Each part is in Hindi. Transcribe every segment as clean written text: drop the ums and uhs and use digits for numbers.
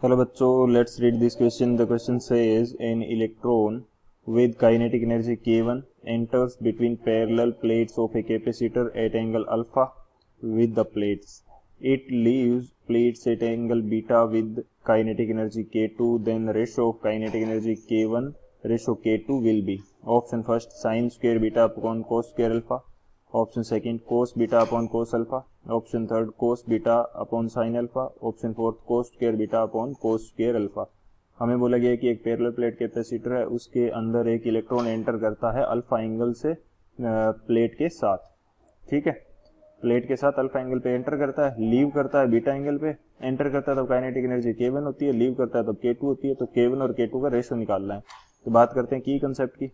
हेलो बच्चों, let's read this question. The question says an electron with kinetic energy K1 enters between parallel plates of a capacitor at angle alpha with the plates. It leaves plates at angle beta with kinetic energy K2. Then ratio of kinetic energy K1 ratio K2 will be option first sin square beta upon cos square alpha, option second cos beta upon cos alpha, option third cos beta upon sin alpha, option fourth cos square beta upon cos square alpha. हमें बोला गया है कि एक पैरेलल प्लेट कैपेसिटर है, उसके अंदर एक इलेक्ट्रॉन एंटर करता है अल्फा एंगल से प्लेट के साथ. ठीक है, प्लेट के साथ अल्फा एंगल पे एंटर करता है, लीव करता है बीटा एंगल पे. एंटर करता है तो काइनेटिक एनर्जी K1 होती है, लीव करता है तो K2 होती है. तो K1 और K2 का रेशियो निकालना है. तो बात करते हैं की कंसेप्ट की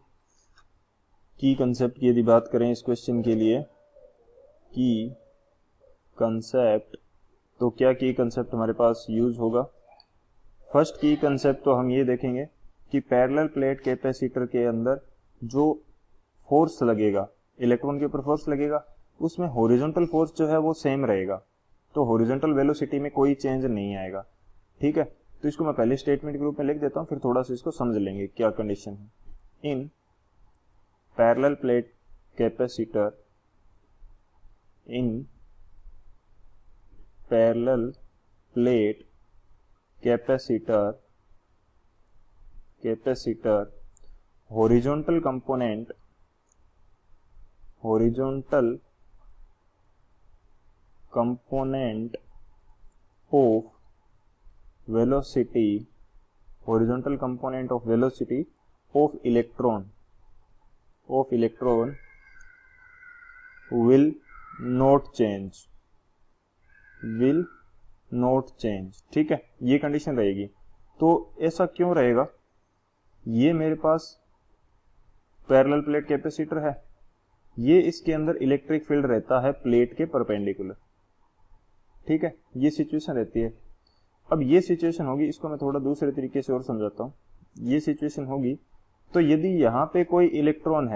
यदि बात करें इस क्वेश्चन के लिए की कंसेप्ट, तो क्या की कंसेप्ट हमारे पास यूज होगा. फर्स्ट की कंसेप्ट तो हम ये देखेंगे कि पैरेलल प्लेट कैपेसिटर के अंदर जो फोर्स लगेगा, इलेक्ट्रॉन के ऊपर फोर्स लगेगा, उसमें हॉरिजॉन्टल फोर्स जो है वो सेम रहेगा. तो हॉरिजॉन्टल वेलोसिटी में कोई चेंज नहीं आएगा. ठीक है, तो इसको मैं पहले स्टेटमेंट के रूप में लिख देता हूं, फिर थोड़ा सा इसको समझ लेंगे क्या कंडीशन है. इन parallel plate capacitor horizontal component of velocity of electron will not change. ठीक है, ये कंडीशन रहेगी. तो ऐसा क्यों रहेगा, ये मेरे पास पैरेलल प्लेट कैपेसिटर है, ये इसके अंदर इलेक्ट्रिक फील्ड रहता है प्लेट के परपेंडिकुलर. ठीक है, ये सिचुएशन रहती है. अब ये सिचुएशन होगी, इसको मैं थोड़ा दूसरे तरीके से और समझाता हूं. ये सिचुएशन होगी तो यदि यहाँ पे कोई इलेक्ट्रॉन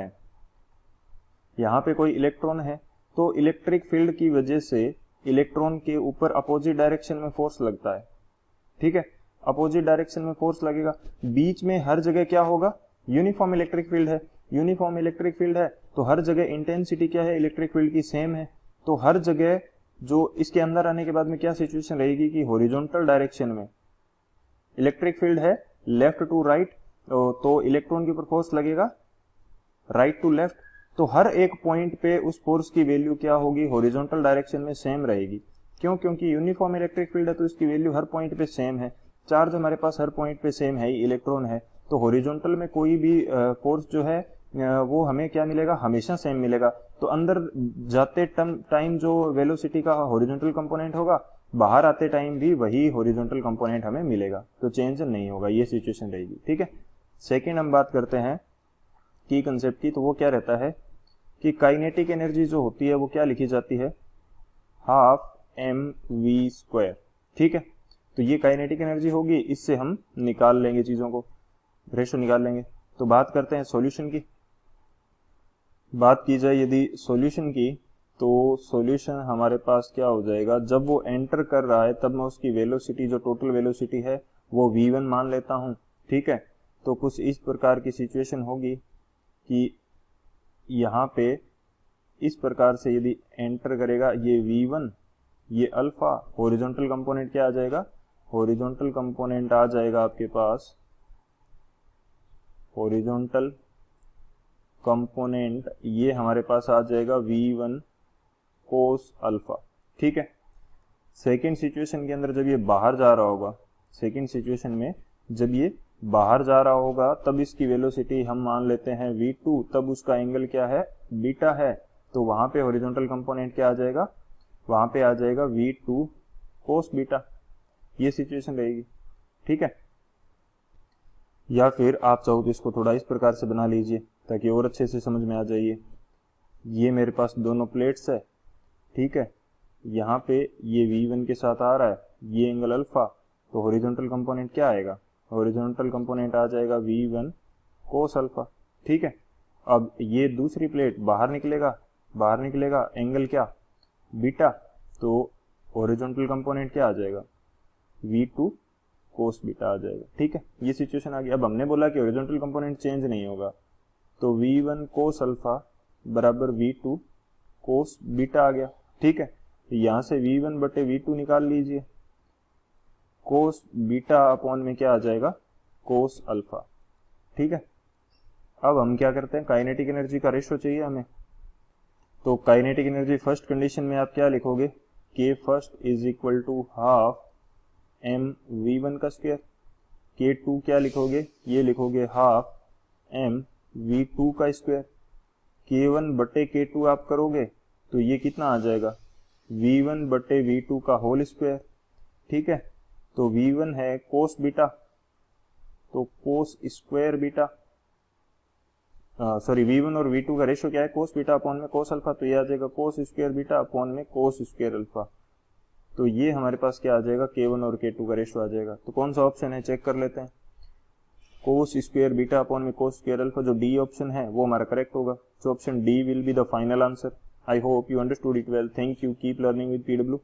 है, तो इलेक्ट्रिक फील्ड की वजह से इलेक्ट्रॉन के ऊपर अपोजिट डायरेक्शन में फोर्स लगता है. ठीक है, अपोजिट डायरेक्शन में फोर्स लगेगा. बीच में हर जगह क्या होगा, यूनिफॉर्म इलेक्ट्रिक फील्ड है. तो हर जगह इंटेंसिटी क्या है, इलेक्ट्रिक फील्ड की सेम है. तो हर जगह जो इसके अंदर आने के बाद में क्या सिचुएशन रहेगी कि हॉरिजॉन्टल डायरेक्शन में इलेक्ट्रिक फील्ड है लेफ्ट टू राइट, तो इलेक्ट्रॉन के ऊपर फोर्स लगेगा राइट टू लेफ्ट. तो हर एक पॉइंट पे उस फोर्स की वैल्यू क्या होगी, हॉरिजॉन्टल डायरेक्शन में सेम रहेगी. क्यों, क्योंकि यूनिफॉर्म इलेक्ट्रिक फील्ड है तो इसकी वैल्यू हर पॉइंट पे सेम है. चार्ज हमारे पास हर पॉइंट पे सेम है, इलेक्ट्रॉन है. तो हॉरिजॉन्टल में कोई भी फोर्स जो है वो हमें क्या मिलेगा, हमेशा सेम मिलेगा. तो अंदर जाते टाइम जो वेलोसिटी का हॉरिजॉन्टल कंपोनेंट होगा, बाहर आते टाइम भी वही हॉरिजॉन्टल कंपोनेंट हमें मिलेगा. तो चेंज नहीं होगा, ये सिचुएशन रहेगी. ठीक है, सेकेंड हम बात करते हैं की कंसेप्ट की. तो वो क्या रहता है कि काइनेटिक एनर्जी जो होती है वो क्या लिखी जाती है, हाफ mv². ठीक है, तो ये काइनेटिक एनर्जी होगी, इससे हम निकाल लेंगे चीजों को, रेशो निकाल लेंगे. तो बात करते हैं सॉल्यूशन की. बात की जाए यदि सॉल्यूशन की, तो सॉल्यूशन हमारे पास क्या हो जाएगा, जब वो एंटर कर रहा है तब मैं उसकी वेलोसिटी, जो टोटल वेलोसिटी है वो v1 मान लेता हूं. ठीक है, तो कुछ इस प्रकार की सिचुएशन होगी कि यहाँ पे इस प्रकार से यदि एंटर करेगा ये v1, ये अल्फा, हॉरिजॉन्टल कंपोनेंट क्या आ जाएगा, हॉरिजॉन्टल कंपोनेंट आ जाएगा आपके पास, हॉरिजॉन्टल कंपोनेंट ये हमारे पास आ जाएगा v1 कोस अल्फा. ठीक है, सेकेंड सिचुएशन के अंदर जब ये बाहर जा रहा होगा, सेकेंड सिचुएशन में जब ये बाहर जा रहा होगा तब इसकी वेलोसिटी हम मान लेते हैं v2, तब उसका एंगल क्या है, बीटा है. तो वहां पे हॉरिजॉन्टल कंपोनेंट क्या आ जाएगा, वहां पे आ जाएगा v2 कोस बीटा. ये सिचुएशन रहेगी. ठीक है, या फिर आप चाहो तो इसको थोड़ा इस प्रकार से बना लीजिए ताकि और अच्छे से समझ में आ जाइए. ये मेरे पास दोनों प्लेट्स है. ठीक है, यहाँ पे ये v1 के साथ आ रहा है, ये एंगल अल्फा, तो हॉरिजॉन्टल कंपोनेंट क्या आएगा, हॉरिजॉन्टल कंपोनेंट आ जाएगा v1 कोस अल्फा. ठीक है, अब ये दूसरी प्लेट बाहर निकलेगा एंगल क्या, बीटा, तो हॉरिजॉन्टल कंपोनेंट क्या आ जाएगा, v2 कोस बीटा आ जाएगा। ठीक है, ये सिचुएशन आ गई। अब हमने बोला कि हॉरिजॉन्टल कंपोनेंट चेंज नहीं होगा, तो V1 कोस अल्फा बराबर V2 कोस बीटा आ गया। ठीक है, यहां से V1 बटे V2 निकाल लीजिए, कोस बीटा अपॉन में क्या आ जाएगा, कोस अल्फा। ठीक है, अब हम क्या करते हैं, काइनेटिक एनर्जी का रेशो चाहिए हमें। तो काइनेटिक एनर्जी फर्स्ट कंडीशन में आप क्या लिखोगे, K first is equal to half m V1 का स्क्वायर। K2 क्या लिखोगे, ये लिखोगे हाफ m V2 का स्क्वायर। K1 बटे K2 आप करोगे तो ये कितना आ जाएगा, V1 बटे V2 का होल स्क्वायर। ठीक है, तो V1 है कोस बीटा, तो cos square beta, sorry V1 और V2 का रेशो क्या है, कोस बीटा अपॉन में कोस अल्फा, तो ये आ जाएगा कोस स्क्वायर बीटा अपॉन में कोस स्क्वायर अल्फा। तो ये हमारे पास क्या आ जाएगा, K1 और K2 का रेशो आ जाएगा। तो कौन सा ऑप्शन है, चेक कर लेते हैं। कोस स्क्वायर बीटा अपॉन में कोस स्क्वायर अल्फा, जो डी ऑप्शन है वो हमारा करेक्ट होगा। So option D will be the final answer. I hope you understood it well. Thank you, keep learning with PW।